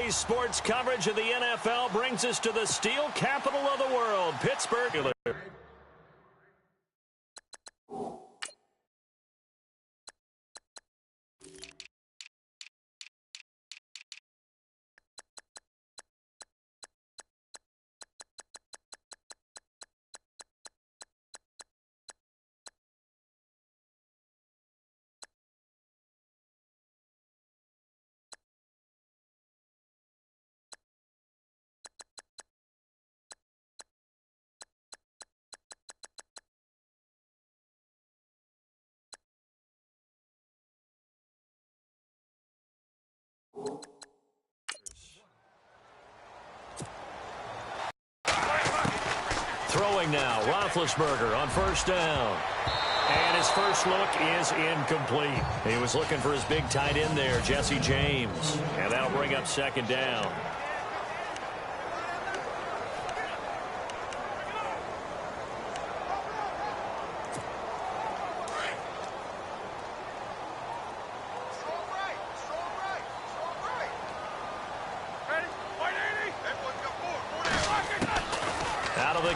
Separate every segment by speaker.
Speaker 1: Today's sports coverage of the NFL brings us to the steel capital of the world, Pittsburgh. Throwing now, Roethlisberger on first down. And his first look is incomplete. He was looking for his big tight end there, Jesse James. And that'll bring up second down.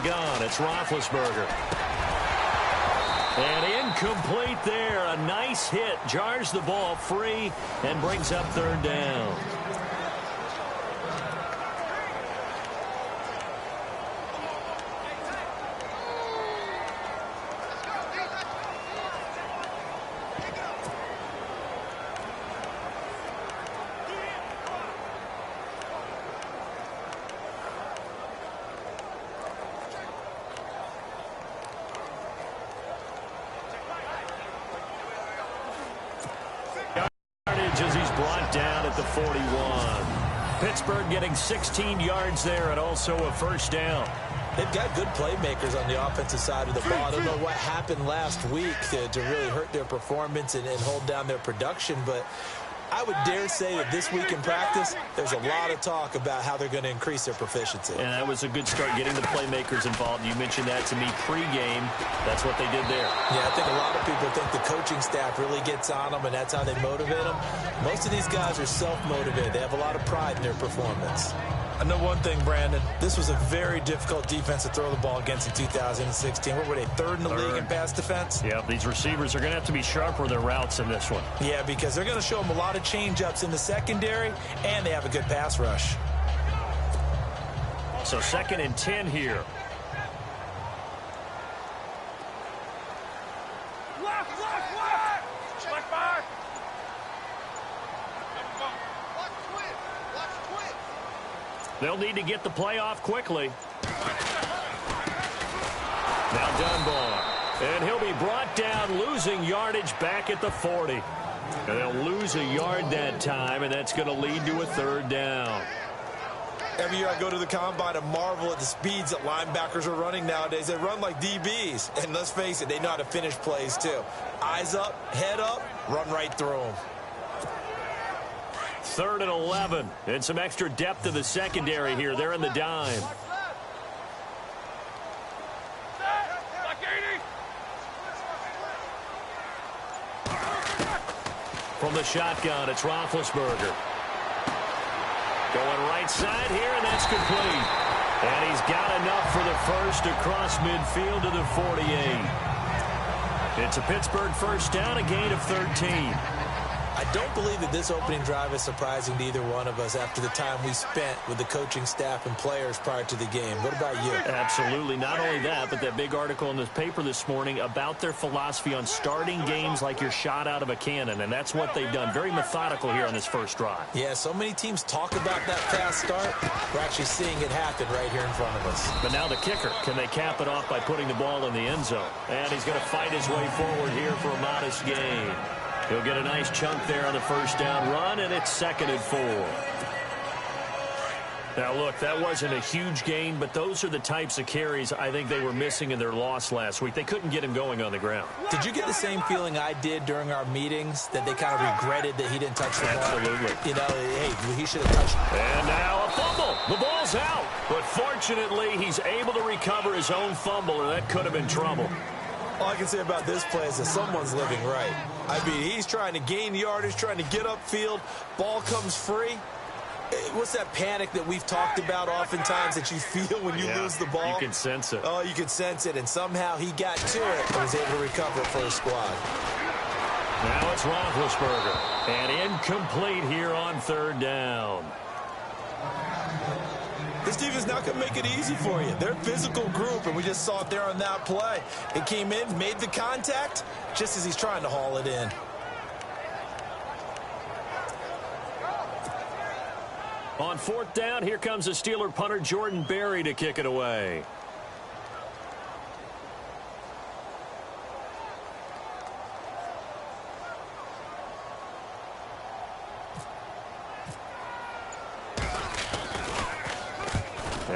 Speaker 1: Gun. It's Roethlisberger. And incomplete there. A nice hit. Jars the ball free and brings up third down. As he's brought down at the 41. Pittsburgh getting 16 yards there and also a first down.
Speaker 2: They've got good playmakers on the offensive side of the ball. I don't know what happened last week to really hurt their performance and hold down their production, but I would dare say that this week in practice, there's a lot of talk about how they're going to increase their proficiency.
Speaker 1: And that was a good start, getting the playmakers involved. You mentioned that to me pregame. That's what they did there.
Speaker 2: Yeah, I think a lot of people think the coaching staff really gets on them, and that's how they motivate them. Most of these guys are self-motivated. They have a lot of pride in their performance. I know one thing, Brandon. This was a very difficult defense to throw the ball against in 2016. What were they, third in the league in pass defense?
Speaker 1: Yeah, these receivers are going to have to be sharper with their routes in this one.
Speaker 2: Yeah, because they're going to show them a lot of change-ups in the secondary, and they have a good pass rush.
Speaker 1: So 2nd and 10 here. They'll need to get the play off quickly. Now Dunbar. And he'll be brought down, losing yardage back at the 40. And they'll lose a yard that time, and that's going to lead to a third down.
Speaker 2: Every year I go to the combine and marvel at the speeds that linebackers are running nowadays. They run like DBs. And let's face it, they know how to finish plays too. Eyes up, head up, run right through them.
Speaker 1: 3rd and 11. And some extra depth to the secondary here. They're in the dime. From the shotgun, it's Roethlisberger. Going right side here, and that's complete. And he's got enough for the first across midfield to the 48. It's a Pittsburgh first down, a gain of 13.
Speaker 2: I don't believe that this opening drive is surprising to either one of us after the time we spent with the coaching staff and players prior to the game. What about you?
Speaker 1: Absolutely. Not only that, but that big article in the paper this morning about their philosophy on starting games like you're shot out of a cannon, and that's what they've done. Very methodical here on this first drive.
Speaker 2: Yeah, so many teams talk about that fast start. We're actually seeing it happen right here in front of us.
Speaker 1: But now the kicker. Can they cap it off by putting the ball in the end zone? And he's going to fight his way forward here for a modest gain. He'll get a nice chunk there on the first down run, and it's 2nd and 4. Now, look, that wasn't a huge gain, but those are the types of carries I think they were missing in their loss last week. They couldn't get him going on the ground.
Speaker 2: Did you get the same feeling I did during our meetings, that they kind of regretted that he didn't touch the ball?
Speaker 1: Absolutely.
Speaker 2: You know, hey, he should have touched it.
Speaker 1: And now a fumble. The ball's out. But fortunately, he's able to recover his own fumble, and that could have been trouble.
Speaker 2: All I can say about this play is that someone's living right. I mean, he's trying to gain yardage, trying to get upfield. Ball comes free. What's that panic that we've talked about oftentimes that you feel when you lose the ball?
Speaker 1: You can sense it.
Speaker 2: Oh, you can sense it, and somehow he got to it and was able to recover for his squad.
Speaker 1: Now it's Roethlisberger, and incomplete here on third down.
Speaker 2: This defense not going to make it easy for you. They're a physical group, and we just saw it there on that play. It came in, made the contact, just as he's trying to haul it in.
Speaker 1: On fourth down, here comes the Steeler punter Jordan Berry to kick it away.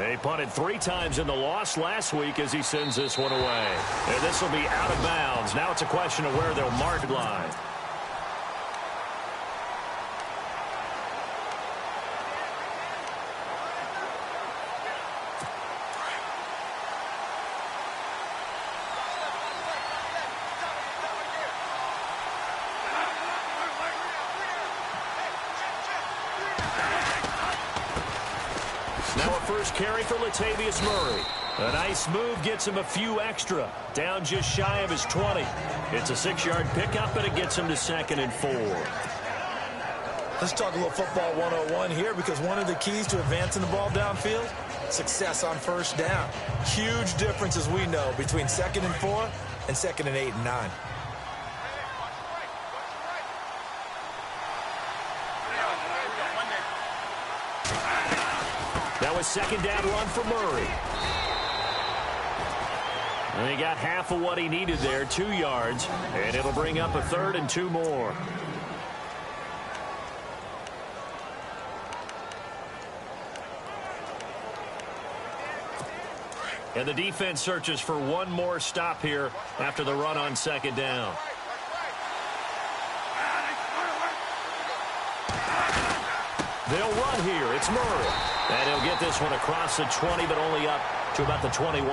Speaker 1: He punted 3 times in the loss last week as he sends this one away. And this will be out of bounds. Now it's a question of where they'll mark the line. First carry for Latavius Murray. A nice move gets him a few extra. Down just shy of his 20. It's a 6-yard pickup, and it gets him to 2nd and 4.
Speaker 2: Let's talk a little football 101 here, because one of the keys to advancing the ball downfield, success on first down. Huge difference, as we know, between 2nd and 4 and 2nd and 8 and 9.
Speaker 1: That was 2nd down run for Murray. And he got half of what he needed there, 2 yards. And it'll bring up a 3rd and 2 more. And the defense searches for one more stop here after the run on 2nd down. They'll run here. It's Murray. And he'll get this one across the 20, but only up to about the 21.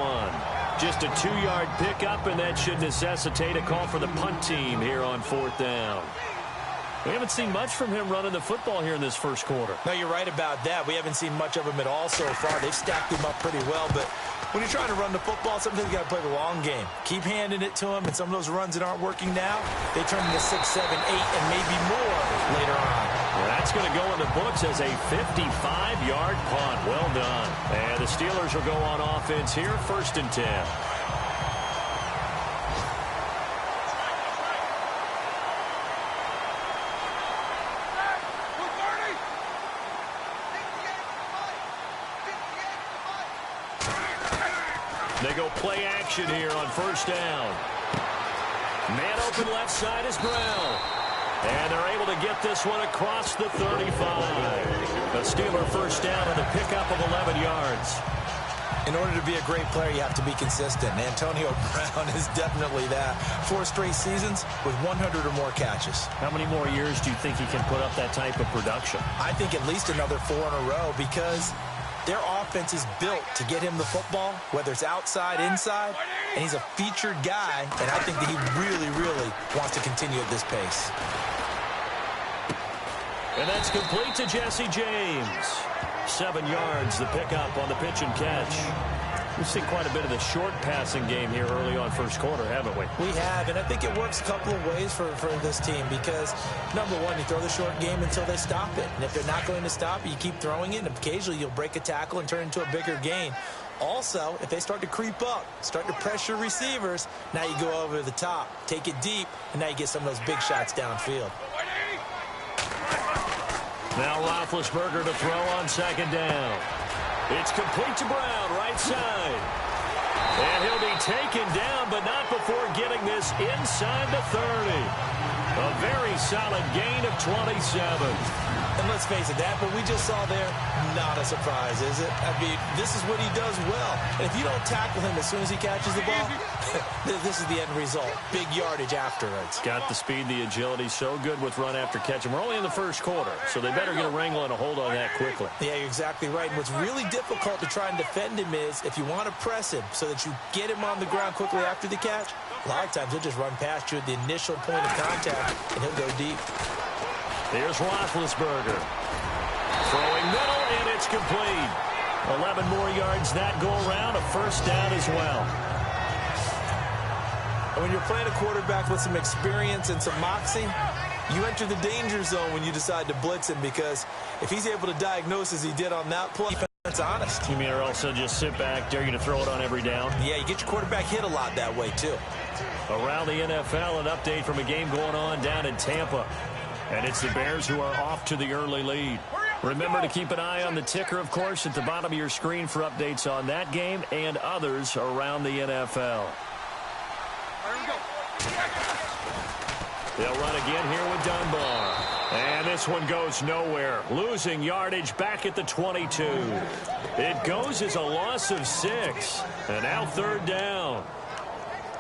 Speaker 1: Just a 2-yard pickup, and that should necessitate a call for the punt team here on 4th down. We haven't seen much from him running the football here in this first quarter.
Speaker 2: No, you're right about that. We haven't seen much of him at all so far. They've stacked him up pretty well, but when you're trying to run the football, sometimes you got to play the long game. Keep handing it to him, and some of those runs that aren't working now, they turn into 6, 7, 8, and maybe more later on.
Speaker 1: Well, that's going to go in the books as a 55-yard punt. Well done. And the Steelers will go on offense here, 1st and 10. They go play action here on 1st down. Man open left side is Brown. And they're able to get this one across the 35. A Steeler 1st down and a pickup of 11 yards.
Speaker 2: In order to be a great player, you have to be consistent. And Antonio Brown is definitely that. 4 straight seasons with 100 or more catches.
Speaker 1: How many more years do you think he can put up that type of production?
Speaker 2: I think at least another 4 in a row, because their offense is built to get him the football, whether it's outside, inside, and he's a featured guy, and I think that he really, really wants to continue at this pace.
Speaker 1: And that's complete to Jesse James. 7 yards, the pickup on the pitch and catch. We've seen quite a bit of the short passing game here early on first quarter, haven't we?
Speaker 2: We have, and I think it works a couple of ways for this team because, number one, you throw the short game until they stop it. And if they're not going to stop it, you keep throwing it, and occasionally you'll break a tackle and turn it into a bigger gain. Also, if they start to creep up, start to pressure receivers, now you go over the top, take it deep, and now you get some of those big shots downfield.
Speaker 1: Now Roethlisberger to throw on 2nd down. It's complete to Brown, right side. And he'll be taken down, but not before getting this inside the 30. A very solid gain of 27.
Speaker 2: And let's face it, that what we just saw there, not a surprise, is it? I mean, this is what he does well. And if you don't tackle him as soon as he catches the ball, this is the end result. Big yardage afterwards.
Speaker 1: Got the speed, the agility, so good with run after catch. And we're only in the first quarter, so they better get a wrangle and a hold on that quickly.
Speaker 2: Yeah, you're exactly right. And what's really difficult to try and defend him is if you want to press him so that you get him on the ground quickly after the catch, a lot of times he'll just run past you at the initial point of contact, and he'll go deep.
Speaker 1: Here's Roethlisberger. Throwing middle, and it's complete. 11 more yards that go around, a first down as well.
Speaker 2: When you're playing a quarterback with some experience and some moxie, you enter the danger zone when you decide to blitz him, because if he's able to diagnose as he did on that play, that's honest.
Speaker 1: You mean or also just sit back, dare you to throw it on every down?
Speaker 2: Yeah, you get your quarterback hit a lot that way, too.
Speaker 1: Around the NFL, an update from a game going on down in Tampa. And it's the Bears who are off to the early lead. Remember to keep an eye on the ticker, of course, at the bottom of your screen for updates on that game and others around the NFL. They'll run again here with Dunbar. And this one goes nowhere. Losing yardage back at the 22. It goes as a loss of 6. And now third down.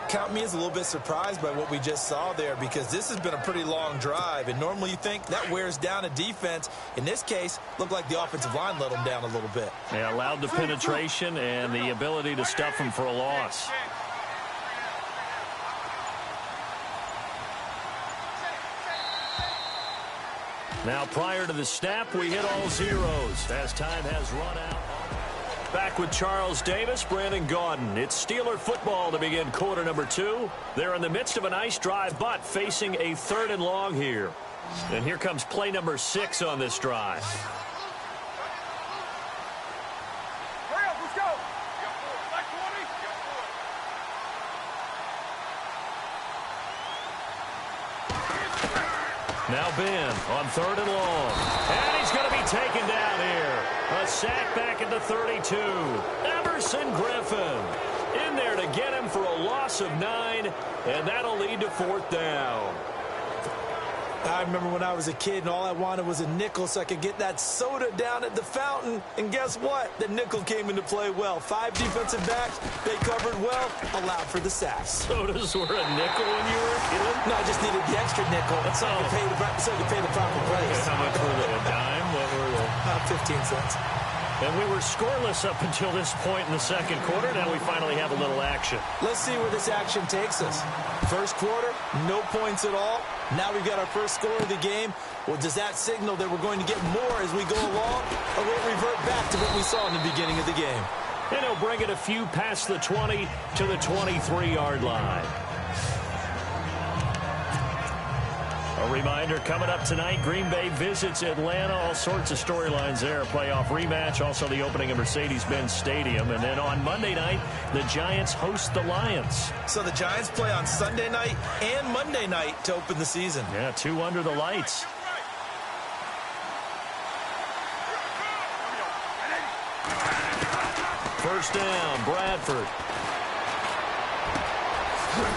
Speaker 2: Count me as a little bit surprised by what we just saw there, because this has been a pretty long drive, and normally you think that wears down a defense. In this case, looked like the offensive line let them down a little bit.
Speaker 1: Yeah, allowed the penetration and the ability to stuff them for a loss. Now, prior to the snap, we hit all zeros as time has run out. Back with Charles Davis, Brandon Gaudin. It's Steeler football to begin quarter number 2. They're in the midst of a nice drive, but facing a 3rd and long here. And here comes play number 6 on this drive. Now Ben on 3rd and long. And he's going to be taken down here. A sack back at the 32. Emerson Griffin in there to get him for a loss of 9. And that'll lead to 4th down.
Speaker 2: I remember when I was a kid and all I wanted was a nickel so I could get that soda down at the fountain. And guess what? The nickel came into play well. 5 defensive backs, they covered well, allowed for the sacks.
Speaker 1: Sodas were a nickel when you were a kid?
Speaker 2: No, I just needed the extra nickel so I could pay the proper price.
Speaker 1: How much were they? A dime? What were they?
Speaker 2: 15 cents.
Speaker 1: And we were scoreless up until this point in the second quarter. Now we finally have a little action.
Speaker 2: Let's see where this action takes us. First quarter, no points at all. Now we've got our first score of the game. Well, does that signal that we're going to get more as we go along? Or will it revert back to what we saw in the beginning of the game?
Speaker 1: And he'll bring it a few past the 20 to the 23-yard line. A reminder, coming up tonight, Green Bay visits Atlanta. All sorts of storylines there. A playoff rematch, also the opening of Mercedes-Benz Stadium. And then on Monday night, the Giants host the Lions.
Speaker 2: So the Giants play on Sunday night and Monday night to open the season.
Speaker 1: Yeah, 2 under the lights. First down, Bradford.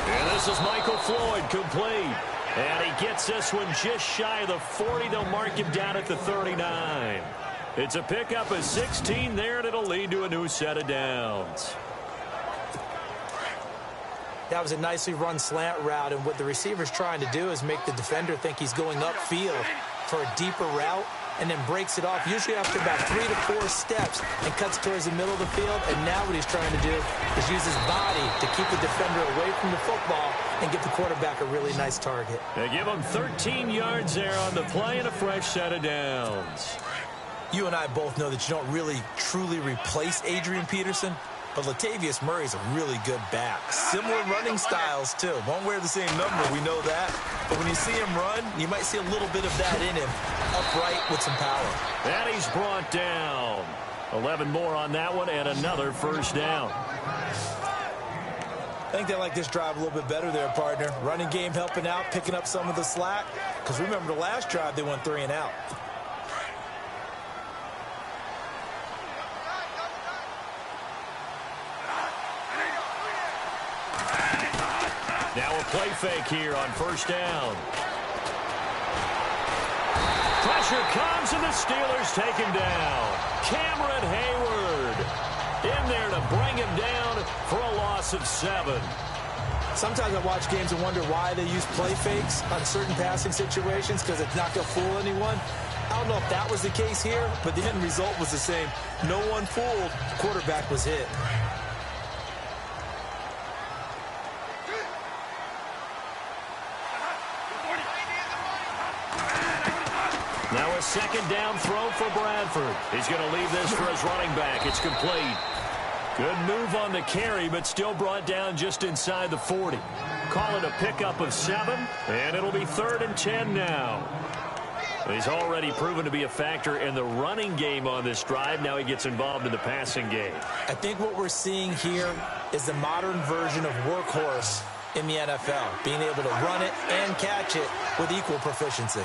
Speaker 1: And this is Michael Floyd, complete. And he gets this one just shy of the 40. They'll mark him down at the 39. It's a pickup of 16 there, and it'll lead to a new set of downs.
Speaker 2: That was a nicely run slant route, and what the receiver's trying to do is make the defender think he's going upfield for a deeper route, and then breaks it off, usually after about 3 to 4 steps, and cuts towards the middle of the field. And now what he's trying to do is use his body to keep the defender away from the football and get the quarterback a really nice target.
Speaker 1: They give him 13 yards there on the play and a fresh set of downs.
Speaker 2: You and I both know that you don't really truly replace Adrian Peterson, but Latavius Murray's a really good back. Similar running styles, too. Won't wear the same number, we know that. But when you see him run, you might see a little bit of that in him, upright with some power.
Speaker 1: And he's brought down. 11 more on that one, and another first down.
Speaker 2: I think they like this drive a little bit better there, partner. Running game helping out, picking up some of the slack. Because remember, the last drive, they went 3 and out.
Speaker 1: Now a play fake here on first down. Pressure comes, and the Steelers take him down. Cameron Hayward in there to bring him down for a loss of 7.
Speaker 2: Sometimes I watch games and wonder why they use play fakes on certain passing situations, because it's not going to fool anyone. I don't know if that was the case here, but the end result was the same. No one fooled. Quarterback was hit.
Speaker 1: Now a second down throw for Bradford. He's going to leave this for his running back. It's complete. Good move on the carry, but still brought down just inside the 40. Call it a pickup of 7, and it'll be 3rd and 10 now. He's already proven to be a factor in the running game on this drive. Now he gets involved in the passing game.
Speaker 2: I think what we're seeing here is the modern version of workhorse in the NFL, being able to run it and catch it with equal proficiency.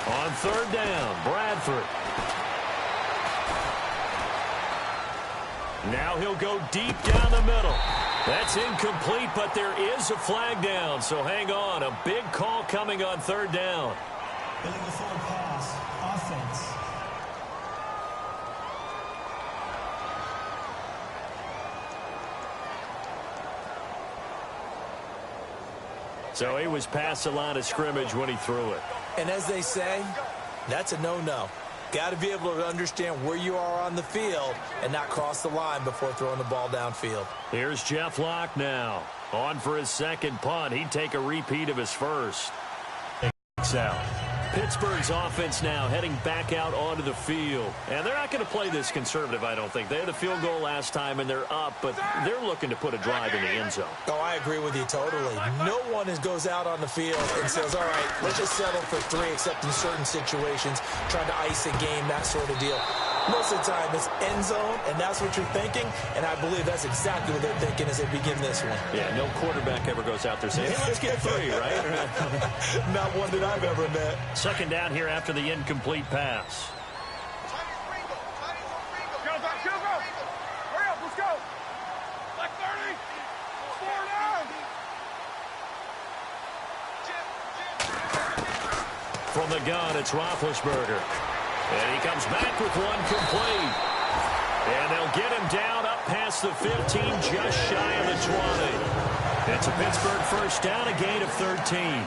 Speaker 1: On 3rd down, Bradford. Now he'll go deep down the middle. That's incomplete, but there is a flag down, so hang on. A big call coming on 3rd down.
Speaker 3: Illegal forward pass, offense.
Speaker 1: So he was past the line of scrimmage when he threw it.
Speaker 2: And as they say, that's a no-no. Got to be able to understand where you are on the field and not cross the line before throwing the ball downfield.
Speaker 1: Here's Jeff Locke now. On for his second punt. He'd take a repeat of his first. Out. Pittsburgh's offense now heading back out onto the field. And they're not going to play this conservative, I don't think. They had a field goal last time, and they're up, but they're looking to put a drive in the end zone.
Speaker 2: Oh, I agree with you totally. No one goes out on the field and says, all right, let's just settle for 3, except in certain situations, trying to ice a game, that sort of deal. Most of the time, it's end zone, and that's what you're thinking, and I believe that's exactly what they're thinking as they begin this one.
Speaker 1: Yeah, no quarterback ever goes out there saying, hey, let's get 3, right?
Speaker 2: Not one that I've ever met.
Speaker 1: Second down here after the incomplete pass.
Speaker 4: Hurry up, let's go. Like 30. 4 down.
Speaker 1: From the gun, it's Roethlisberger. And he comes back with one complete. And they'll get him down up past the 15, just shy of the 20. It's a Pittsburgh first down, a gain of 13.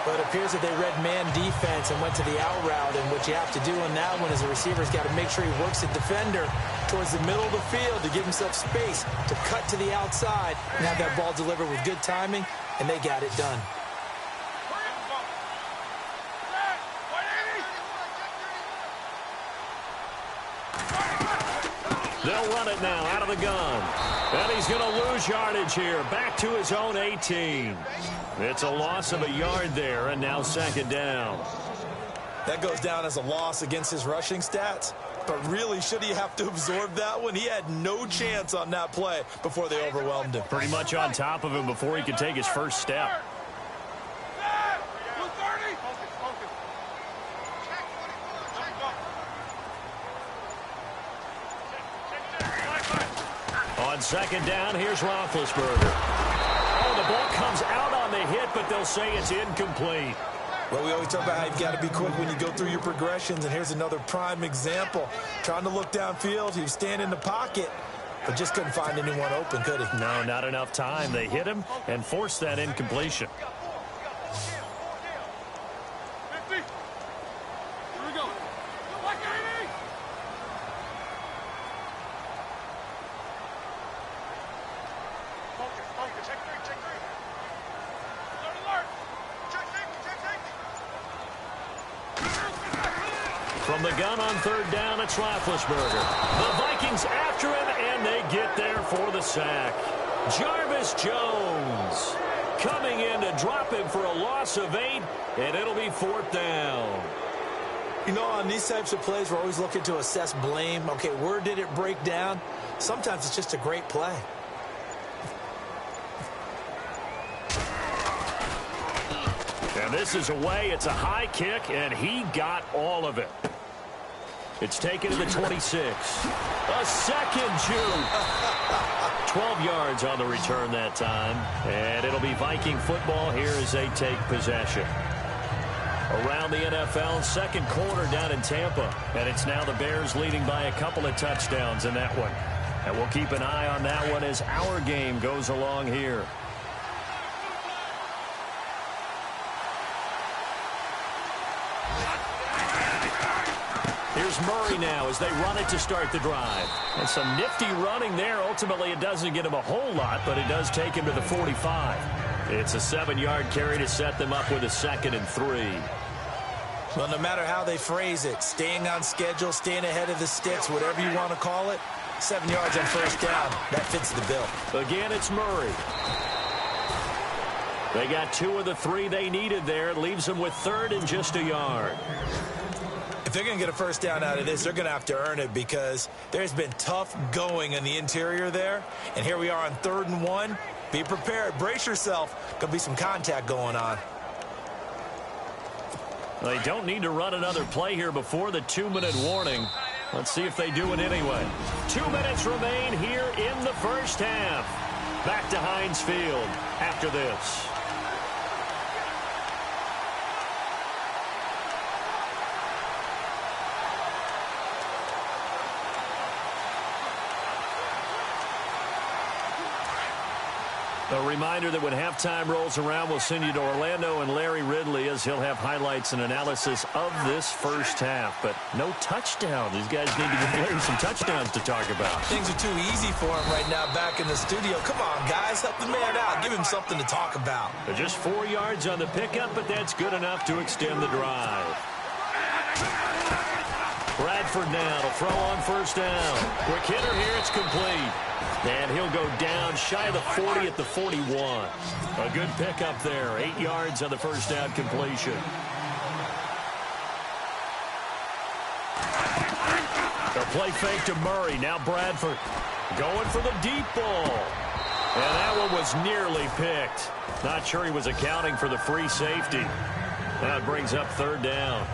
Speaker 2: But it appears that they read man defense and went to the out route, and what you have to do on that one is the receiver's got to make sure he works the defender towards the middle of the field to give himself space to cut to the outside and have that ball delivered with good timing, and they got it done.
Speaker 1: They'll run it now out of the gun. And he's going to lose yardage here. Back to his own 18. It's a loss of a yard there, and now second down.
Speaker 2: That goes down as a loss against his rushing stats. But really, should he have to absorb that one? He had no chance on that play before they overwhelmed him.
Speaker 1: Pretty much on top of him before he could take his first step. On second down, here's Roethlisberger. Oh, the ball comes out on the hit, but they'll say it's incomplete.
Speaker 2: Well, we always talk about how you've got to be quick when you go through your progressions, and here's another prime example. Trying to look downfield, he was standing in the pocket, but just couldn't find anyone open, could he?
Speaker 1: No, not enough time. They hit him and forced that incompletion. From the gun on third down, it's Roethlisberger. The Vikings after him, and they get there for the sack. Jarvis Jones coming in to drop him for a loss of 8, and it'll be fourth down.
Speaker 2: You know, on these types of plays, we're always looking to assess blame. Okay, where did it break down? Sometimes it's just a great play.
Speaker 1: And this is away. It's a high kick, and he got all of it. It's taken to the 26. A second juke. 12 yards on the return that time. And it'll be Viking football here as they take possession. Around the NFL, second quarter down in Tampa. And it's now the Bears leading by a couple of touchdowns in that one. And we'll keep an eye on that one as our game goes along here. Here's Murray now as they run it to start the drive. And some nifty running there. Ultimately, it doesn't get him a whole lot, but it does take him to the 45. It's a 7-yard carry to set them up with a 2nd and 3.
Speaker 2: Well, no matter how they phrase it, staying on schedule, staying ahead of the sticks, whatever you want to call it, 7 yards on first down, that fits the bill.
Speaker 1: Again, it's Murray. They got 2 of the 3 they needed there. It leaves them with 3rd and just a yard.
Speaker 2: If they're going to get a first down out of this, they're going to have to earn it because there's been tough going in the interior there. And here we are on 3rd and 1. Be prepared. Brace yourself. Going to be some contact going on.
Speaker 1: They don't need to run another play here before the 2-minute warning. Let's see if they do it anyway. 2 minutes remain here in the first half. Back to Heinz Field after this. A reminder that when halftime rolls around, we'll send you to Orlando and Larry Ridley as he'll have highlights and analysis of this first half. But no touchdown. These guys need to get Larry some touchdowns to talk about.
Speaker 2: Things are too easy for him right now back in the studio. Come on, guys. Help the man out. Give him something to talk about.
Speaker 1: Just 4 yards on the pickup, but that's good enough to extend the drive. Bradford now to throw on first down. Quick hitter here. It's complete. And he'll go down shy of the 40 at the 41. A good pickup there. 8 yards on the first down completion. A play fake to Murray. Now Bradford going for the deep ball. And that one was nearly picked. Not sure he was accounting for the free safety. That brings up 3rd down.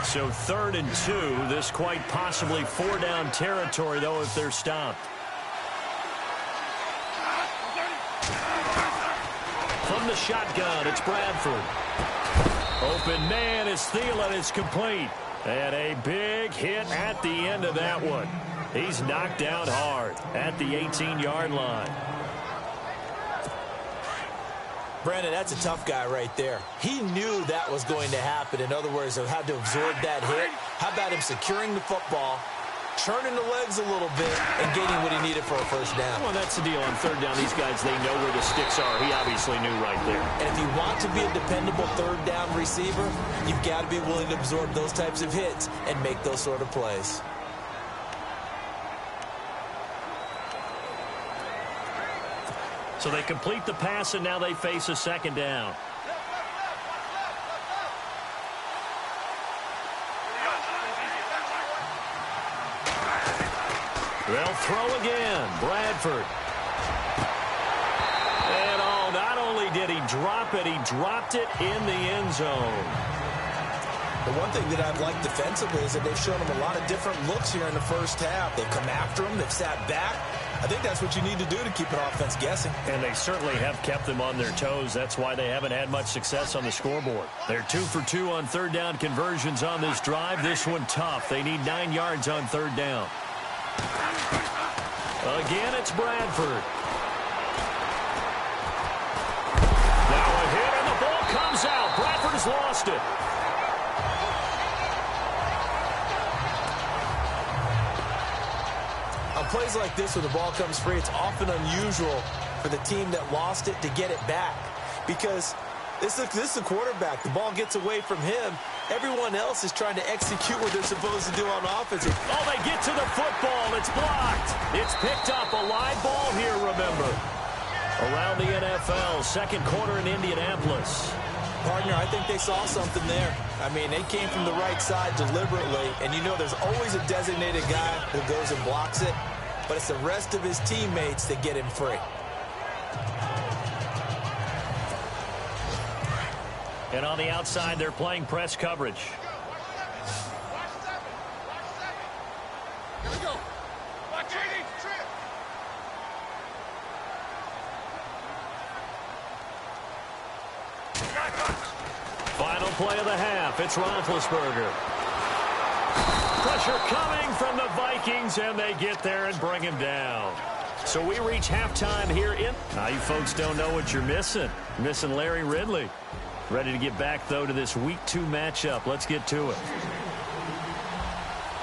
Speaker 1: So 3rd and 2. This quite possibly 4-down territory, though, if they're stopped. From the shotgun, it's Bradford. Open man is Thielen. It's complete. And a big hit at the end of that one. He's knocked down hard at the 18-yard line.
Speaker 2: Brandon, that's a tough guy right there. He knew that was going to happen. In other words, he had to absorb that hit. How about him securing the football, churning the legs a little bit, and getting what he needed for a first down?
Speaker 1: Well, that's the deal. On 3rd down, these guys, they know where the sticks are. He obviously knew right there.
Speaker 2: And if you want to be a dependable 3rd down receiver, you've got to be willing to absorb those types of hits and make those sort of plays.
Speaker 1: So they complete the pass, and now they face a 2nd down. They'll throw again. Bradford. And not only did he drop it, he dropped it in the end zone.
Speaker 2: The one thing that I've liked defensively is that they've shown him a lot of different looks here in the first half. They've come after him. They've sat back. I think that's what you need to do to keep an offense guessing.
Speaker 1: And they certainly have kept them on their toes. That's why they haven't had much success on the scoreboard. They're 2 for 2 on 3rd down conversions on this drive. This one tough. They need 9 yards on 3rd down. Again, it's Bradford. Now a hit, and the ball comes out. Bradford has lost it.
Speaker 2: On plays like this where the ball comes free, it's often unusual for the team that lost it to get it back because this is the quarterback. The ball gets away from him. Everyone else is trying to execute what they're supposed to do on offense.
Speaker 1: Oh, they get to the football. It's blocked. It's picked up. A live ball here, remember. Around the NFL, 2nd quarter in Indianapolis.
Speaker 2: Partner, I think they saw something there. I mean, they came from the right side deliberately, and you know there's always a designated guy who goes and blocks it, but it's the rest of his teammates that get him free.
Speaker 1: And on the outside, they're playing press coverage.
Speaker 4: Here we go. Watch it.
Speaker 1: Final play of the half. It's Roethlisberger. Pressure coming from the Vikings, and they get there and bring him down. So we reach halftime here in. Now you folks don't know what you're missing. You're missing Larry Ridley. Ready to get back, though, to this Week 2 matchup. Let's get to it.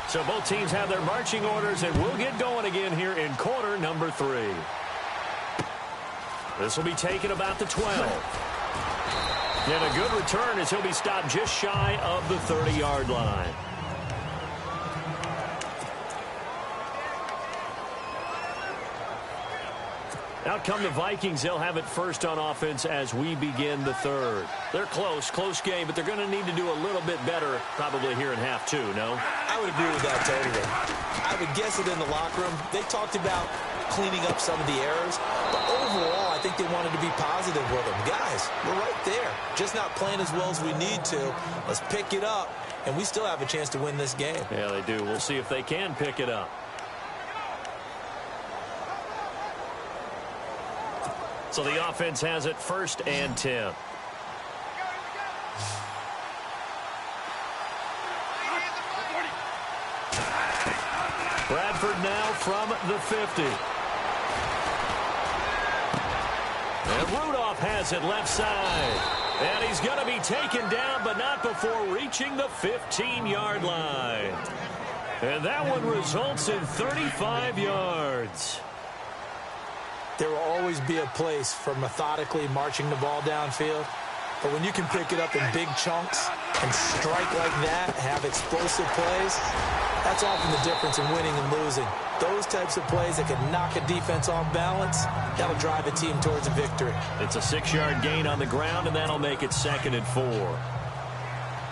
Speaker 1: So both teams have their marching orders, and we'll get going again here in quarter number 3. This will be taken about the 12. And a good return as he'll be stopped just shy of the 30-yard line. Out come the Vikings. They'll have it first on offense as we begin the third. They're close game, but they're going to need to do a little bit better probably here in half 2, no?
Speaker 2: I would agree with that totally. I would guess it in the locker room. They talked about cleaning up some of the errors, but overall, I think they wanted to be positive with them. Guys, we're right there. Just not playing as well as we need to. Let's pick it up, and we still have a chance to win this game.
Speaker 1: Yeah, they do. We'll see if they can pick it up. So the offense has it first and 10. Bradford now from the 50. And Rudolph has it left side. And he's going to be taken down, but not before reaching the 15-yard line. And that one results in 35 yards.
Speaker 2: There will always be a place for methodically marching the ball downfield. But when you can pick it up in big chunks and strike like that, have explosive plays, that's often the difference in winning and losing. Those types of plays that can knock a defense off balance, that'll drive a team towards a victory.
Speaker 1: It's a 6-yard gain on the ground, and that'll make it 2nd and 4.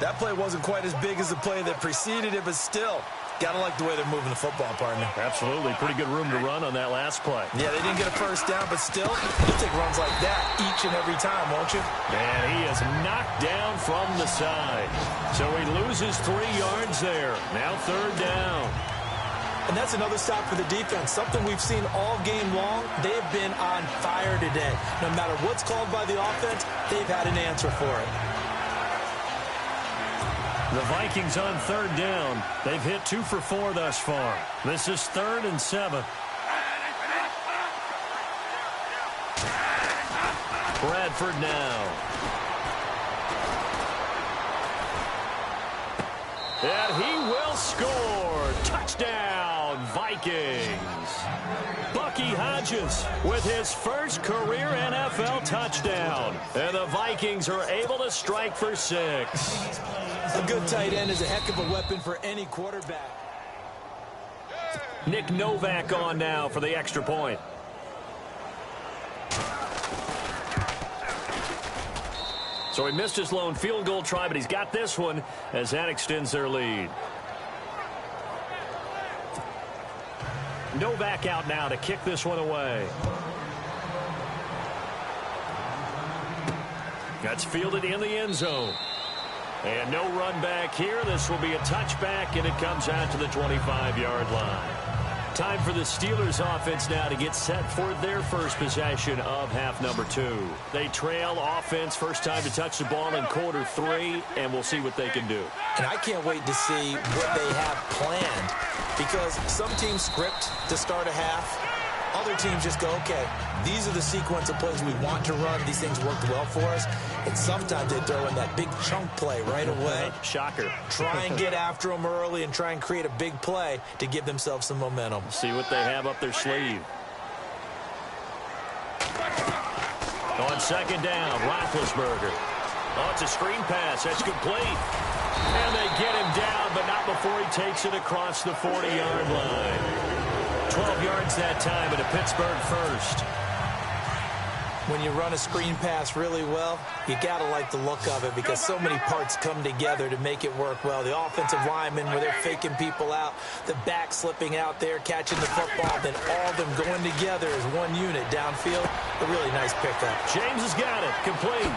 Speaker 2: That play wasn't quite as big as the play that preceded it, but still, gotta like the way they're moving the football, partner.
Speaker 1: Absolutely. Pretty good room to run on that last play.
Speaker 2: Yeah, they didn't get a first down, but still, you'll take runs like that each and every time, won't you?
Speaker 1: And he is knocked down from the side. So he loses 3 yards there. Now 3rd down.
Speaker 2: And that's another stop for the defense. Something we've seen all game long. They've been on fire today. No matter what's called by the offense, they've had an answer for it.
Speaker 1: The Vikings on 3rd down. They've hit 2 for 4 thus far. This is 3rd and 7. Bradford now. And he will score. Touchdown, Vikings. Bucky Hodges with his first career NFL touchdown. And the Vikings are able to strike for 6.
Speaker 2: A good tight end is a heck of a weapon for any quarterback.
Speaker 1: Nick Novak on now for the extra point. So he missed his lone field goal try, but he's got this one as that extends their lead. Novak out now to kick this one away. That's fielded in the end zone. And no run back here. This will be a touchback, and it comes out to the 25-yard line. Time for the Steelers offense now to get set for their first possession of half number 2. They trail offense, first time to touch the ball in quarter 3, and we'll see what they can do.
Speaker 2: And I can't wait to see what they have planned, because some teams script to start a half. Other teams just go, okay, these are the sequence of plays we want to run. These things worked well for us. And sometimes they throw in that big chunk play right away.
Speaker 1: Shocker.
Speaker 2: Try and get after them early and try and create a big play to give themselves some momentum.
Speaker 1: See what they have up their sleeve. On 2nd down, Roethlisberger. Oh, it's a screen pass. That's complete. And they get him down, but not before he takes it across the 40-yard line. 12 yards that time, and a Pittsburgh first.
Speaker 2: When you run a screen pass really well, you got to like the look of it, because so many parts come together to make it work well. The offensive linemen, where they're faking people out, the back slipping out there, catching the football, then all of them going together as one unit downfield. A really nice pickup.
Speaker 1: James has got it. Complete.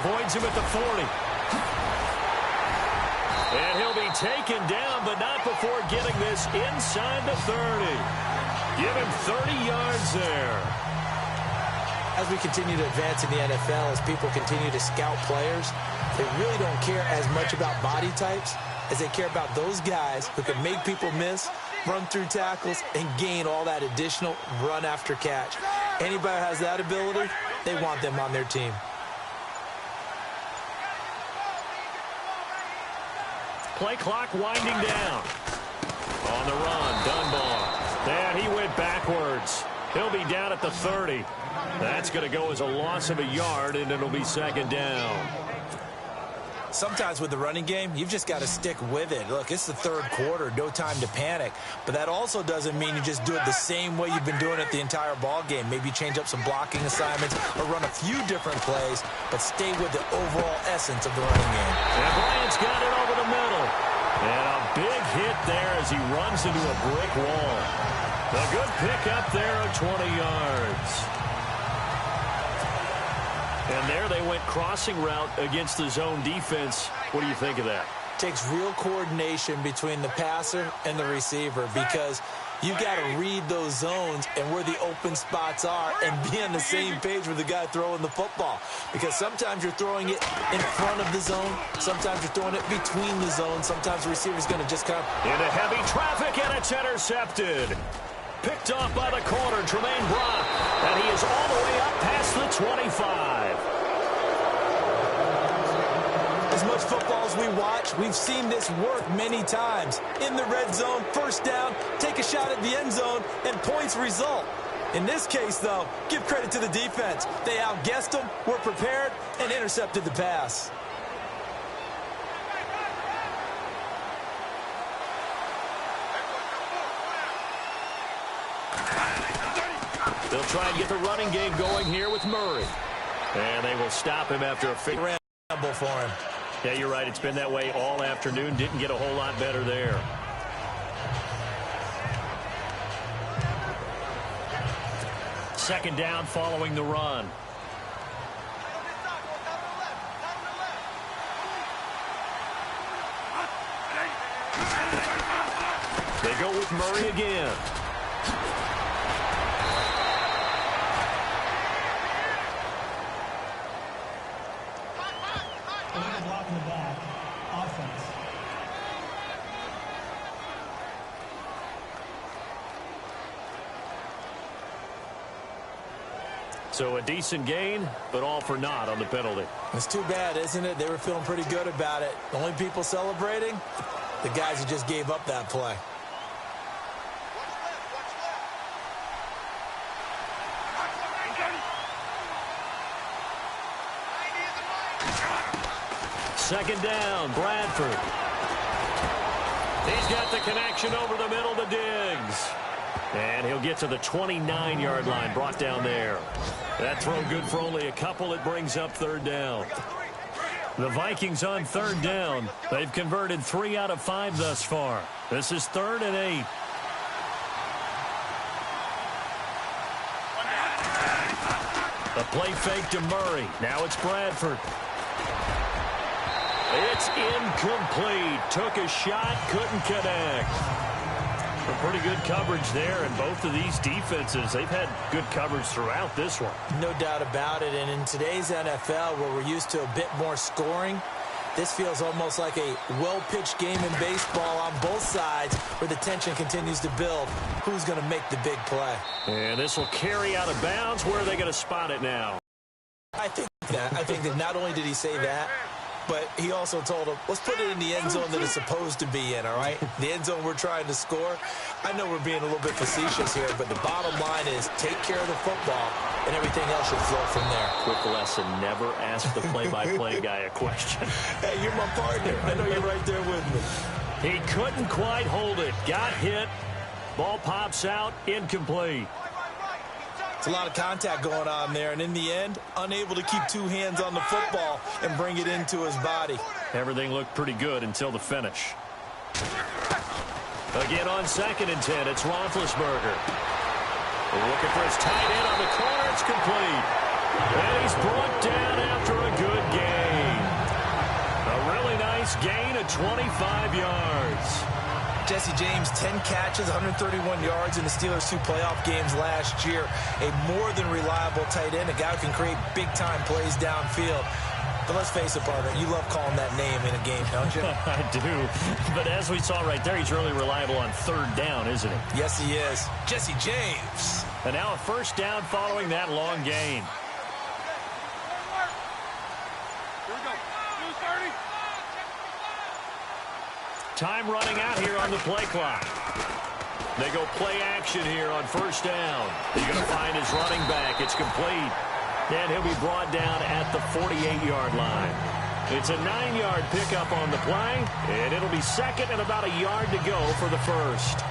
Speaker 1: Avoids him at the 40. And he'll be taken down, but not before getting this inside the 30. Give him 30 yards there.
Speaker 2: As we continue to advance in the NFL, as people continue to scout players, they really don't care as much about body types as they care about those guys who can make people miss run through tackles, and gain all that additional run after catch. Anybody who has that ability, they want them on their team.
Speaker 1: Play clock winding down. On the run, Dunbar. And he went backwards. He'll be down at the 30. That's going to go as a loss of a yard, and it'll be second down.
Speaker 2: Sometimes with the running game, you've just got to stick with it. Look, it's the third quarter, no time to panic. But that also doesn't mean you just do it the same way you've been doing it the entire ball game. Maybe change up some blocking assignments or run a few different plays, but stay with the overall essence of the running game.
Speaker 1: And Bryant's got it over the middle. And a big hit there as he runs into a brick wall. A good pick up there of 20 yards. And there they went crossing route against the zone defense. What do you think of that?
Speaker 2: Takes real coordination between the passer and the receiver because you've got to read those zones and where the open spots are and be on the same page with the guy throwing the football. Because sometimes you're throwing it in front of the zone. Sometimes you're throwing it between the zones. Sometimes the receiver's going to just come
Speaker 1: into heavy traffic, and it's intercepted. Picked off by the corner, Tremaine Brock. And he is all the way up past the 25.
Speaker 2: As much football as we watch, we've seen this work many times. In the red zone, first down, take a shot at the end zone, and points result. In this case, though, give credit to the defense. They outguessed them, were prepared, and intercepted the pass.
Speaker 1: They'll try and get the running game going here with Murray. And they will stop him after a
Speaker 2: ramble for him.
Speaker 1: Yeah, you're right. It's been that way all afternoon. Didn't get a whole lot better there. Second down following the run. They go with Murray again.
Speaker 3: Block in the back. Offense.
Speaker 1: So a decent gain, but all for naught on the penalty.
Speaker 2: It's too bad, isn't it? They were feeling pretty good about it. The only people celebrating, the guys who just gave up that play.
Speaker 1: Second down, Bradford. He's got the connection over the middle to Diggs. And he'll get to the 29-yard line, brought down there. That throw good for only a couple. It brings up third down. The Vikings on third down. They've converted 3 out of 5 thus far. This is 3rd and 8. A play fake to Murray. Now it's Bradford. It's incomplete. Took a shot, couldn't connect. Some pretty good coverage there, and both of these defenses, they've had good coverage throughout this one.
Speaker 2: No doubt about it, and in today's NFL, where we're used to a bit more scoring, this feels almost like a well-pitched game in baseball on both sides where the tension continues to build. Who's going to make the big play?
Speaker 1: And this will carry out of bounds. Where are they going to spot it now?
Speaker 2: I think that not only did he say that, but he also told him, let's put it in the end zone that it's supposed to be in, all right? The end zone we're trying to score. I know we're being a little bit facetious here, but the bottom line is take care of the football, and everything else should flow from there.
Speaker 1: Quick lesson, never ask the play-by-play guy a question.
Speaker 2: Hey, you're my partner. I know you're right there with me.
Speaker 1: He couldn't quite hold it. Got hit. Ball pops out. Incomplete.
Speaker 2: It's a lot of contact going on there, and in the end, unable to keep 2 hands on the football and bring it into his body.
Speaker 1: Everything looked pretty good until the finish. Again on 2nd and 10, it's Roethlisberger. Looking for his tight end on the corner. It's complete. And he's brought down after a good gain. A really nice gain of 25 yards.
Speaker 2: Jesse James, 10 catches, 131 yards in the Steelers' 2 playoff games last year. A more than reliable tight end, a guy who can create big-time plays downfield. But let's face it, partner, you love calling that name in a game, don't you?
Speaker 1: I do. But as we saw right there, he's really reliable on third down, isn't he?
Speaker 2: Yes, he is. Jesse James.
Speaker 1: And now a first down following that long gain. Time running out here on the play clock. They go play action here on first down. He's going to find his running back. It's complete. And he'll be brought down at the 48-yard line. It's a 9-yard pickup on the play, and it'll be second and about a yard to go for the first.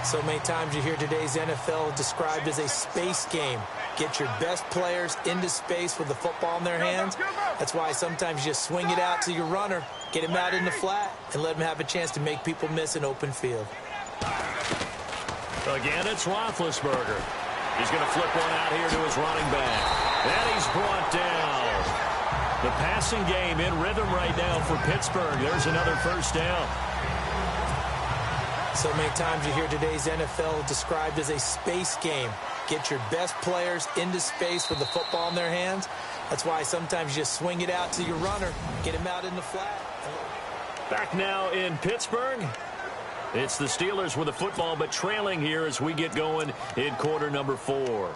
Speaker 2: So many times you hear today's NFL described as a space game. Get your best players into space with the football in their hands. That's why sometimes you just swing it out to your runner, get him out in the flat, and let him have a chance to make people miss an open field.
Speaker 1: Again, it's Roethlisberger. He's going to flip one out here to his running back. And he's brought down. The passing game in rhythm right now for Pittsburgh. There's another first down.
Speaker 2: So many times you hear today's NFL described as a space game. Get your best players into space with the football in their hands. That's why sometimes you just swing it out to your runner, get him out in the flat.
Speaker 1: Back now in Pittsburgh. It's the Steelers with the football, but trailing here as we get going in quarter number 4.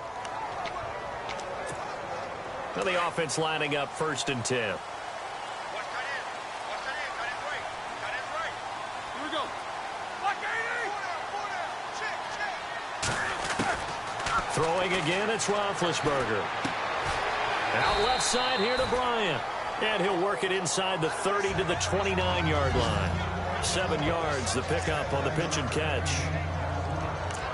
Speaker 1: Now the offense lining up first and 10. Throwing again, it's Roethlisberger. Out left side here to Bryant. And he'll work it inside the 30 to the 29-yard line. 7 yards, the pickup on the pitch and catch.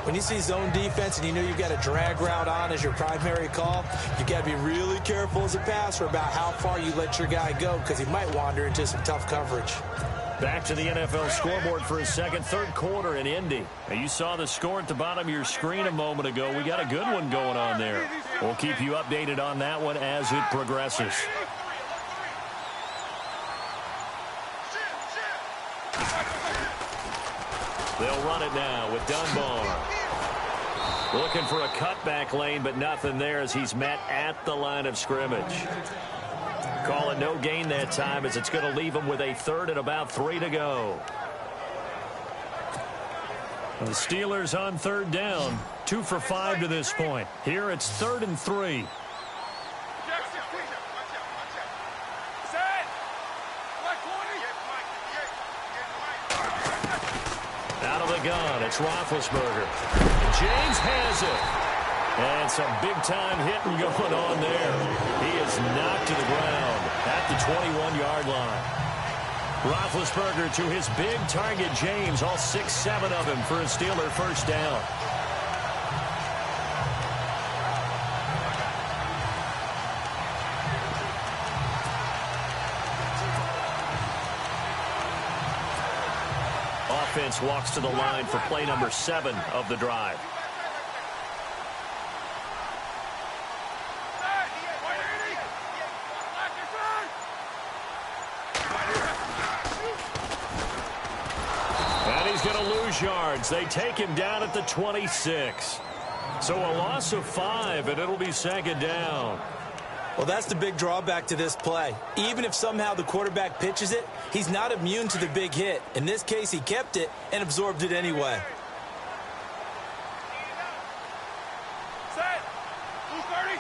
Speaker 2: When you see zone defense and you know you've got a drag route on as your primary call, you've got to be really careful as a passer about how far you let your guy go because he might wander into some tough coverage.
Speaker 1: Back to the NFL scoreboard for his third quarter in Indy. Now you saw the score at the bottom of your screen a moment ago. We got a good one going on there. We'll keep you updated on that one as it progresses. They'll run it now with Dunbar. Looking for a cutback lane, but nothing there as he's met at the line of scrimmage. Call it no gain that time as it's going to leave him with a third and about 3 to go. The Steelers on third down, 2 for 5 to this point. Here it's 3rd and 3. Out of the gun, it's Roethlisberger. James has it. And some big-time hitting going on there. He is knocked to the ground at the 21-yard line. Roethlisberger to his big target, James, all 6-7 of him for a Steeler first down. Offense walks to the line for play number 7 of the drive. And he's going to lose yards. They take him down at the 26. So a loss of 5, and it'll be second down.
Speaker 2: Well, that's the big drawback to this play. Even if somehow the quarterback pitches it, he's not immune to the big hit. In this case, he kept it and absorbed it anyway.
Speaker 4: Set. 230.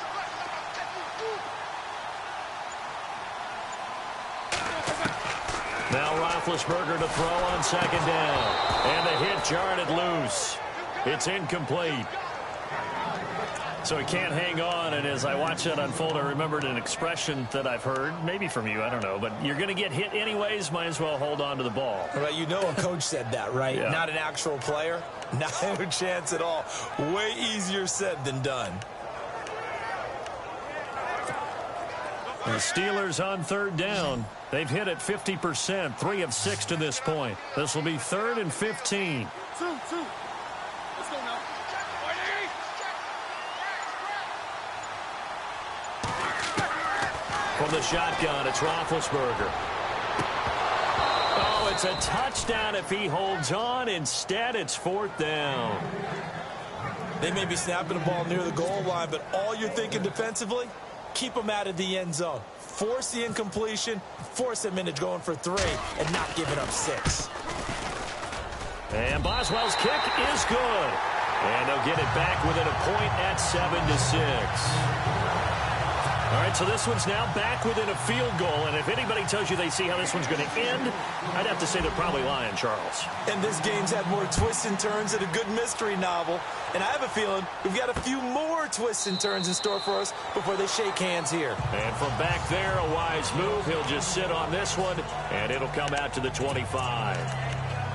Speaker 1: Now Roethlisberger to throw on second down. And the hit jarred it loose. It's incomplete. So he can't hang on, and as I watch that unfold, I remembered an expression that I've heard, maybe from you, I don't know, but you're going to get hit anyways, might as well hold on to the ball.
Speaker 2: Right, you know a coach said that, right?
Speaker 1: Yeah.
Speaker 2: Not an actual player. Not a chance at all. Way easier said than done.
Speaker 1: The Steelers on third down. They've hit it 50%, 3 of 6 to this point. This will be 3rd and 15.
Speaker 4: 2. Let's go now.
Speaker 1: From the shotgun, it's Roethlisberger. Oh, it's a touchdown if he holds on. Instead, it's 4th down.
Speaker 2: They may be snapping the ball near the goal line, but all you're thinking defensively, keep them out of the end zone. Force the incompletion, force them into going for 3, and not giving up 6.
Speaker 1: And Boswell's kick is good. And they'll get it back within a point at 7-6. All right, so this one's now back within a field goal. And if anybody tells you they see how this one's going to end, I'd have to say they're probably lying, Charles.
Speaker 2: And this game's had more twists and turns than a good mystery novel. And I have a feeling we've got a few more twists and turns in store for us before they shake hands here.
Speaker 1: And from back there, a wise move. He'll just sit on this one, and it'll come out to the 25.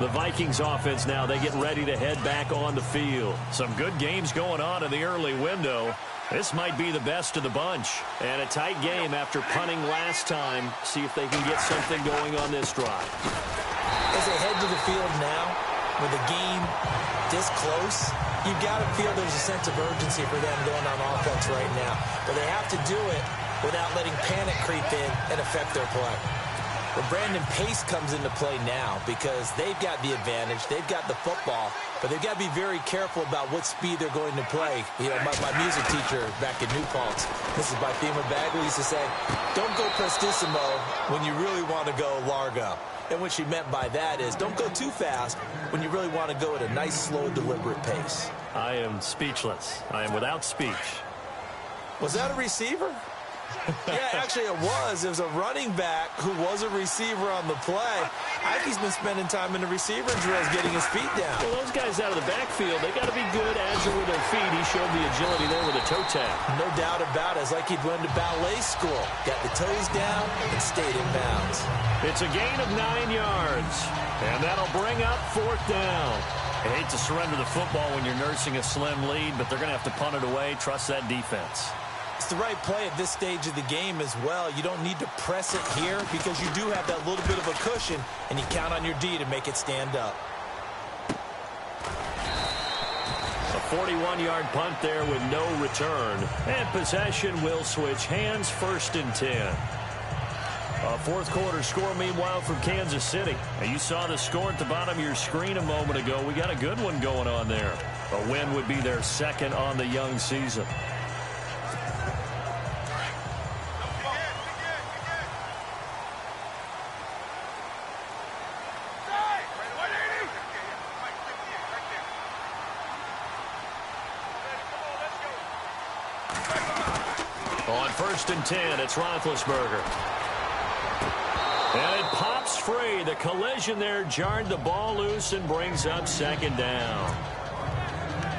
Speaker 1: The Vikings offense now, they get ready to head back on the field. Some good games going on in the early window. This might be the best of the bunch. And a tight game after punting last time. See if they can get something going on this drive.
Speaker 2: As they head to the field now, with the game this close, you've got to feel there's a sense of urgency for them going on offense right now. But they have to do it without letting panic creep in and affect their play. Well, Brandon, pace comes into play now because they've got the advantage. They've got the football, but they've got to be very careful about what speed they're going to play. You know, my music teacher back in New Paltz, this is by Thema Bagley, used to say, don't go prestissimo when you really want to go largo. And what she meant by that is don't go too fast when you really want to go at a nice, slow, deliberate pace.
Speaker 1: I am speechless. I am without speech.
Speaker 2: Was that a receiver? Yeah, actually it was. It was a running back who was a receiver on the play. I think he's been spending time in the receiver drills getting his feet down.
Speaker 1: Well, those guys out of the backfield, they got to be good, agile with their feet. He showed the agility there with a toe tap.
Speaker 2: No doubt about it. It's like he'd went to ballet school. Got the toes down and stayed in bounds.
Speaker 1: It's a gain of 9 yards, and that'll bring up 4th down. I hate to surrender the football when you're nursing a slim lead, but they're going to have to punt it away. Trust that defense.
Speaker 2: It's the right play at this stage of the game as well. You don't need to press it here because you do have that little bit of a cushion, and you count on your D to make it stand up.
Speaker 1: A 41-yard punt there with no return. And possession will switch hands, 1st and 10. A 4th quarter score, meanwhile, from Kansas City. Now, you saw the score at the bottom of your screen a moment ago. We got a good one going on there. A win would be their 2nd on the young season. On 1st and 10, it's Roethlisberger. And it pops free. The collision there jarred the ball loose and brings up 2nd down.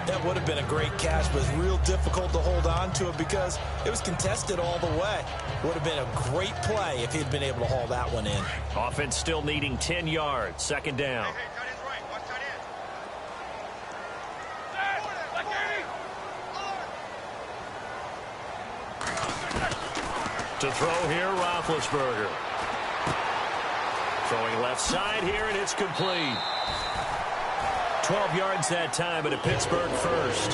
Speaker 2: That would have been a great catch, but it's real difficult to hold on to it because it was contested all the way. Would have been a great play if he'd been able to haul that one in.
Speaker 1: Offense still needing 10 yards. 2nd down. To throw here, Roethlisberger. Throwing left side here, and it's complete. 12 yards that time, but a Pittsburgh first.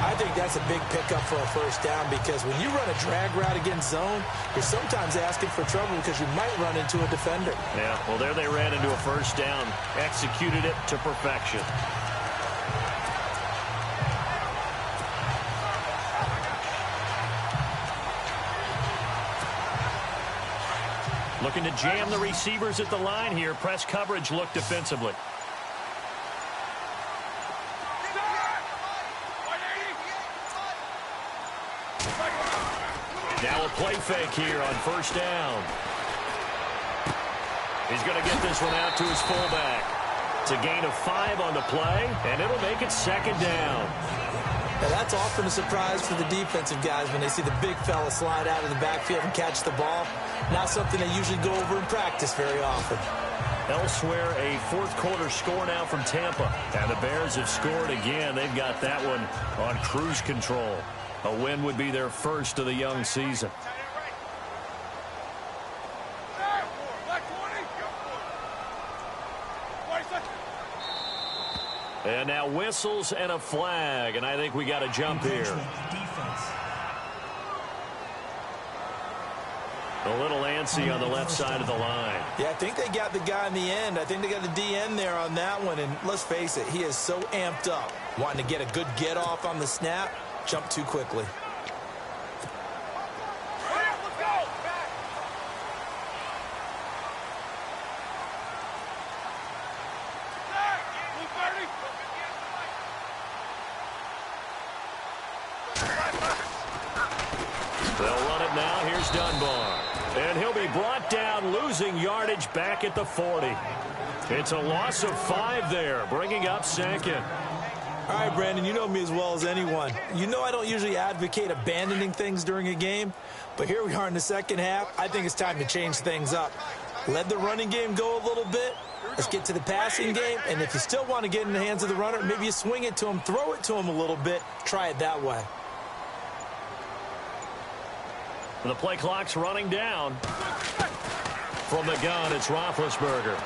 Speaker 2: I think that's a big pickup for a 1st down because when you run a drag route against zone, you're sometimes asking for trouble because you might run into a defender.
Speaker 1: Yeah, well, there they ran into a 1st down. Executed it to perfection. Looking to jam the receivers at the line here. Press coverage look defensively. Now a play fake here on 1st down. He's going to get this one out to his fullback. It's a gain of 5 on the play, and it'll make it 2nd down.
Speaker 2: Now that's often a surprise for the defensive guys when they see the big fella slide out of the backfield and catch the ball. Not something they usually go over in practice very often.
Speaker 1: Elsewhere, a 4th quarter score now from Tampa. And the Bears have scored again. They've got that one on cruise control. A win would be their 1st of the young season. And now whistles and a flag, and I think we got a jump here. A little antsy on the left side of the line.
Speaker 2: Yeah, I think they got the guy in the end. I think they got the DN there on that one, and let's face it, he is so amped up, wanting to get a good get-off on the snap, jump too quickly.
Speaker 4: Let's go!
Speaker 1: They'll run it now. Here's Dunbar. And he'll be brought down, losing yardage back at the 40. It's a loss of 5 there, bringing up second.
Speaker 2: All right, Brandon, you know me as well as anyone. You know I don't usually advocate abandoning things during a game, but here we are in the second half. I think it's time to change things up. Let the running game go a little bit. Let's get to the passing game, and if you still want to get in the hands of the runner, maybe you swing it to him, throw it to him a little bit, try it that way.
Speaker 1: The play clock's running down. From the gun, it's Roethlisberger.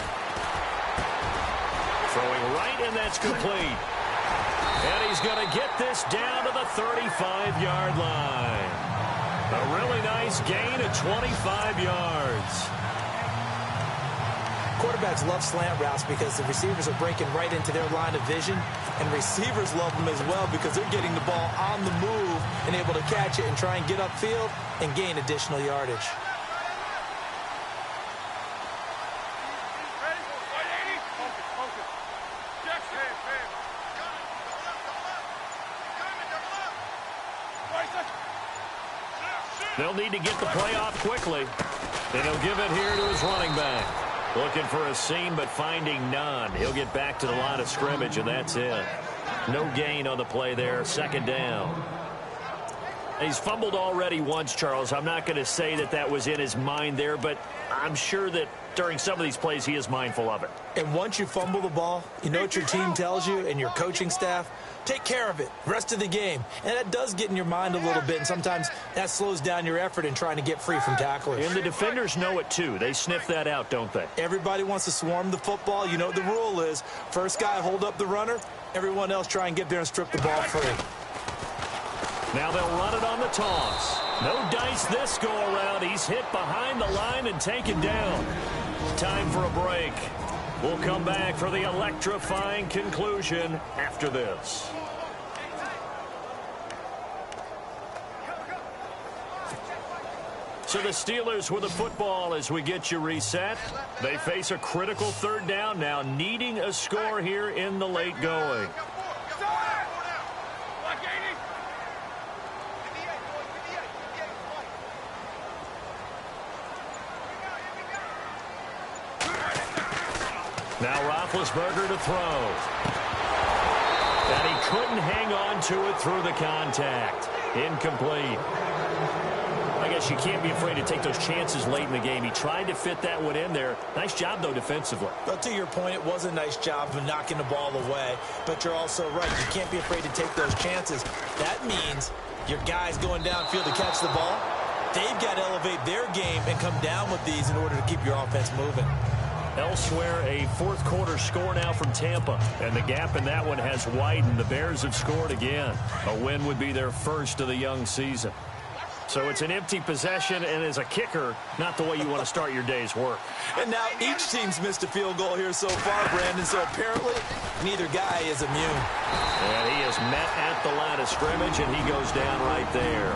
Speaker 1: Throwing right, and that's complete. And he's going to get this down to the 35-yard line. A really nice gain of 25 yards.
Speaker 2: Quarterbacks love slant routes because the receivers are breaking right into their line of vision, and receivers love them as well because they're getting the ball on the move and able to catch it and try and get upfield and gain additional yardage.
Speaker 1: They'll need to get the play off quickly. And he'll give it here to his running back. Looking for a seam, but finding none. He'll get back to the line of scrimmage, and that's it. No gain on the play there. Second down. He's fumbled already once, Charles. I'm not going to say that that was in his mind there, but I'm sure that during some of these plays he is mindful of it.
Speaker 2: And once you fumble the ball, you know what your team tells you and your coaching staff? Take care of it rest of the game. And that does get in your mind a little bit, and sometimes that slows down your effort in trying to get free from tacklers.
Speaker 1: And the defenders know it too. They sniff that out, don't they?
Speaker 2: Everybody wants to swarm the football. You know what the rule is. First guy hold up the runner. Everyone else try and get there and strip the ball free.
Speaker 1: Now they'll run it on the toss. No dice this go-around. He's hit behind the line and taken down. Time for a break. We'll come back for the electrifying conclusion after this. So the Steelers with the football as we get you reset. They face a critical third down now, needing a score here in the late going. Now Roethlisberger to throw. And he couldn't hang on to it through the contact. Incomplete. I guess you can't be afraid to take those chances late in the game. He tried to fit that one in there. Nice job, though, defensively.
Speaker 2: But to your point, it was a nice job of knocking the ball away. But you're also right. You can't be afraid to take those chances. That means your guys going downfield to catch the ball, they've got to elevate their game and come down with these in order to keep your offense moving.
Speaker 1: Elsewhere, a fourth quarter score now from Tampa, and the gap in that one has widened. The Bears have scored again. A win would be their first of the young season. So it's an empty possession, and as a kicker, not the way you want to start your day's work.
Speaker 2: And now each team's missed a field goal here so far, Brandon, so apparently neither guy is immune.
Speaker 1: And he is met at the line of scrimmage, and he goes down right there.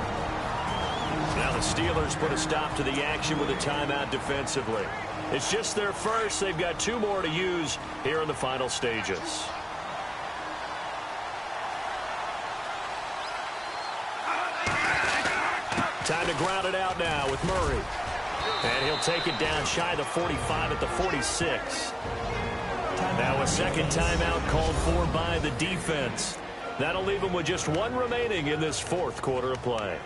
Speaker 1: Now the Steelers put a stop to the action with a timeout defensively. It's just their first. They've got 2 more to use here in the final stages. Time to ground it out now with Murray. And he'll take it down shy of the 45 at the 46. Now a second timeout called for by the defense. That'll leave them with just 1 remaining in this fourth quarter of play.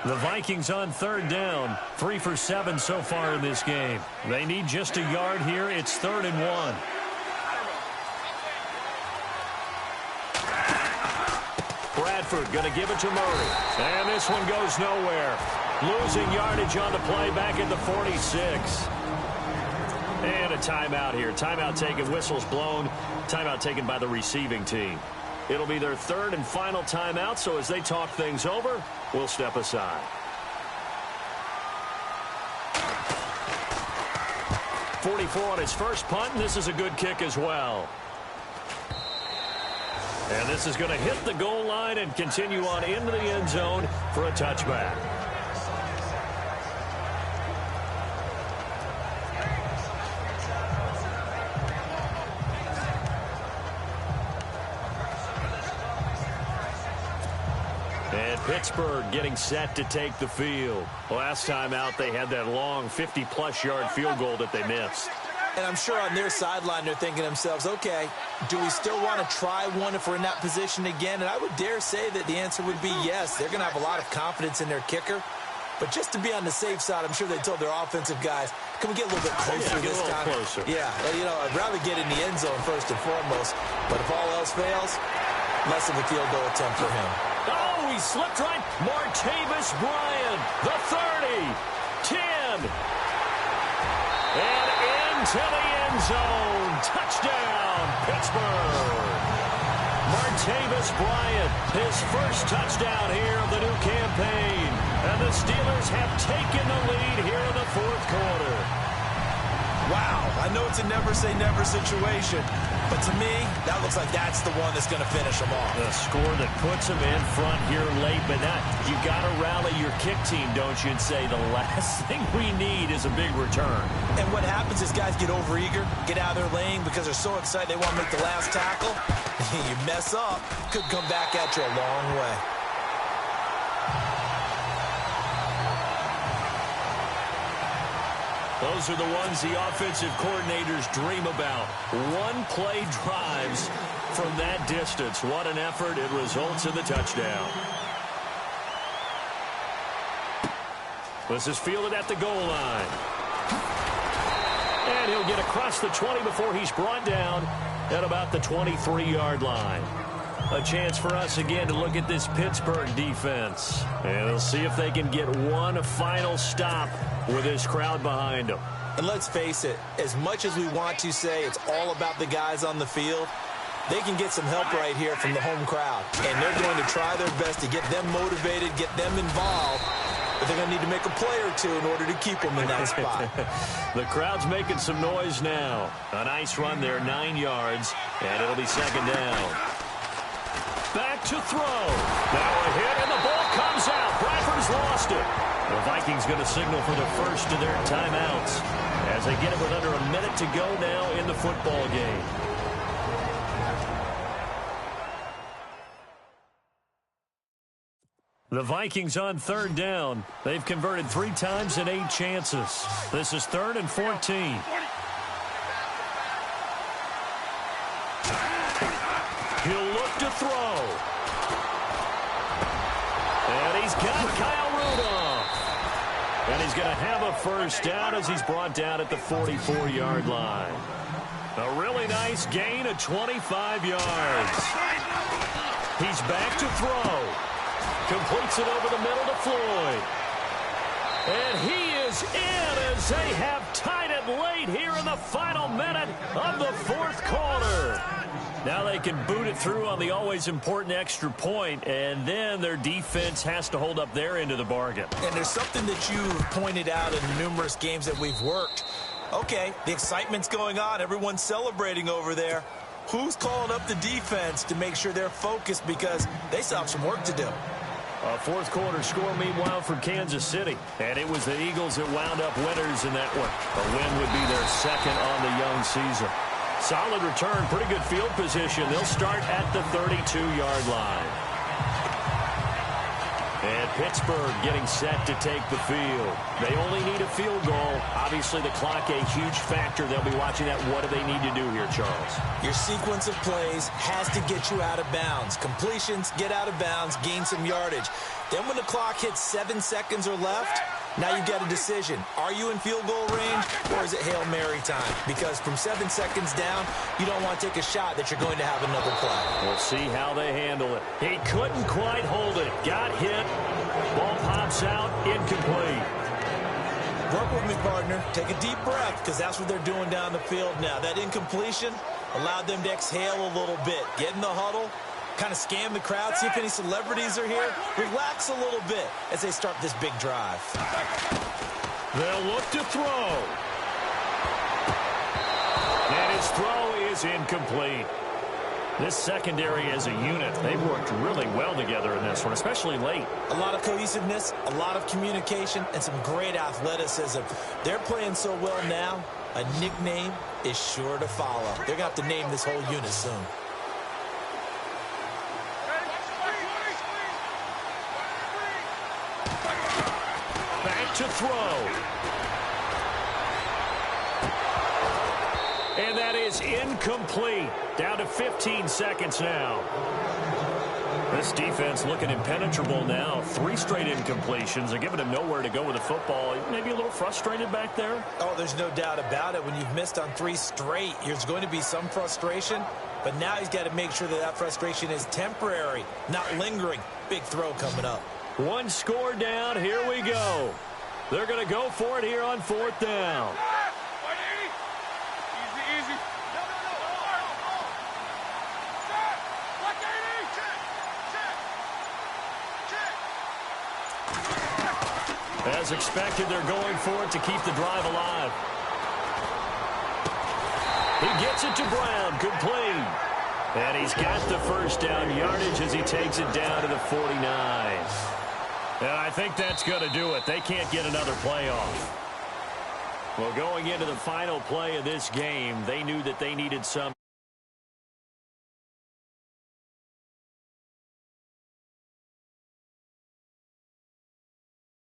Speaker 1: The Vikings on third down, 3 for 7 so far in this game. They need just a yard here. It's 3rd and 1. Bradford going to give it to Murray. And this one goes nowhere. Losing yardage on the play back at the 46. And a timeout here. Timeout taken, whistles blown. Timeout taken by the receiving team. It'll be their 3rd and final timeout, so as they talk things over, we'll step aside. 44 on his first punt, and this is a good kick as well. And this is going to hit the goal line and continue on into the end zone for a touchback. And Pittsburgh getting set to take the field. Last time out, they had that long 50-plus yard field goal that they missed.
Speaker 2: And I'm sure on their sideline they're thinking to themselves, okay, do we still want to try one if we're in that position again? And I would dare say that the answer would be yes. They're going to have a lot of confidence in their kicker. But just to be on the safe side, I'm sure they told their offensive guys, can we get a little bit closer this time?
Speaker 1: Closer.
Speaker 2: Yeah, you know, I'd rather get in the end zone first and foremost. But if all else fails, less of a field goal attempt for him.
Speaker 1: Oh, he slipped right. Martavis Bryant, the 30, 10. And into the end zone. Touchdown, Pittsburgh. Martavis Bryant, his first touchdown here of the new campaign. And the Steelers have taken the lead here in the fourth quarter.
Speaker 2: Wow, I know it's a never-say-never situation, but to me, that looks like that's the one that's going to finish them off.
Speaker 1: The score that puts them in front here late, but you got to rally your kick team, don't you, and say the last thing we need is a big return.
Speaker 2: And what happens is guys get overeager, get out of their lane because they're so excited they want to make the last tackle. You mess up, could come back at you a long way.
Speaker 1: Those are the ones the offensive coordinators dream about. One-play drives from that distance. What an effort. It results in the touchdown. This is fielded at the goal line. And he'll get across the 20 before he's brought down at about the 23-yard line. A chance for us again to look at this Pittsburgh defense. And we'll see if they can get one final stop with this crowd behind them.
Speaker 2: And let's face it, as much as we want to say it's all about the guys on the field, they can get some help right here from the home crowd. And they're going to try their best to get them motivated, get them involved. But they're going to need to make a play or two in order to keep them in that spot.
Speaker 1: The crowd's making some noise now. A nice run there, 9 yards, and it'll be second down. Back to throw. Now a hit, and the ball comes out. Bradford's lost it. The Vikings going to signal for the first of their timeouts as they get it with under a minute to go now in the football game. The Vikings on third down. They've converted 3 times in 8 chances. This is 3rd and 14. He'll look to throw. And he's got Kyle Rudolph. And he's going to have a first down as he's brought down at the 44-yard line. A really nice gain of 25 yards. He's back to throw. Completes it over the middle to Floyd. And he is in as they have tied it late here in the final minute of the fourth quarter. Now they can boot it through on the always important extra point, and then their defense has to hold up their end of the bargain.
Speaker 2: And there's something that you've pointed out in numerous games that we've worked. Okay, the excitement's going on. Everyone's celebrating over there. Who's calling up the defense to make sure they're focused because they still have some work to do?
Speaker 1: A fourth quarter score, meanwhile, for Kansas City. And it was the Eagles that wound up winners in that one. A win would be their second on the young season. Solid return, pretty good field position. They'll start at the 32-yard line. And Pittsburgh getting set to take the field. They only need a field goal. Obviously, the clock a huge factor. They'll be watching that. What do they need to do here, Charles?
Speaker 2: Your sequence of plays has to get you out of bounds. Completions, get out of bounds, gain some yardage. Then when the clock hits 7 seconds or left, now you've got a decision. Are you in field goal range, or is it Hail Mary time? Because from 7 seconds down, you don't want to take a shot that you're going to have another play.
Speaker 1: We'll see how they handle it. He couldn't quite hold it. Got hit. Ball pops out. Incomplete.
Speaker 2: Work with me, partner. Take a deep breath, because that's what they're doing down the field now. That incompletion allowed them to exhale a little bit. Get in the huddle. Kind of scan the crowd, see if any celebrities are here. Relax a little bit as they start this big drive.
Speaker 1: They'll look to throw. And his throw is incomplete. This secondary as a unit, they've worked really well together in this one, especially late.
Speaker 2: A lot of cohesiveness, a lot of communication, and some great athleticism. They're playing so well now, a nickname is sure to follow. They're going to have to name this whole unit soon.
Speaker 1: Back to throw. And that is incomplete. Down to 15 seconds now. This defense looking impenetrable now. 3 straight incompletions. They're giving him nowhere to go with the football. Maybe a little frustrated back there?
Speaker 2: Oh, there's no doubt about it. When you've missed on 3 straight, there's going to be some frustration. But now he's got to make sure that that frustration is temporary, not lingering. Big throw coming up.
Speaker 1: 1 score down. Here we go. They're going to go for it here on 4th down. As expected, they're going for it to keep the drive alive. He gets it to Brown, complete. And he's got the first down yardage as he takes it down to the 49. And I think that's going to do it. They can't get another play off. Well, going into the final play of this game, they knew that they needed some.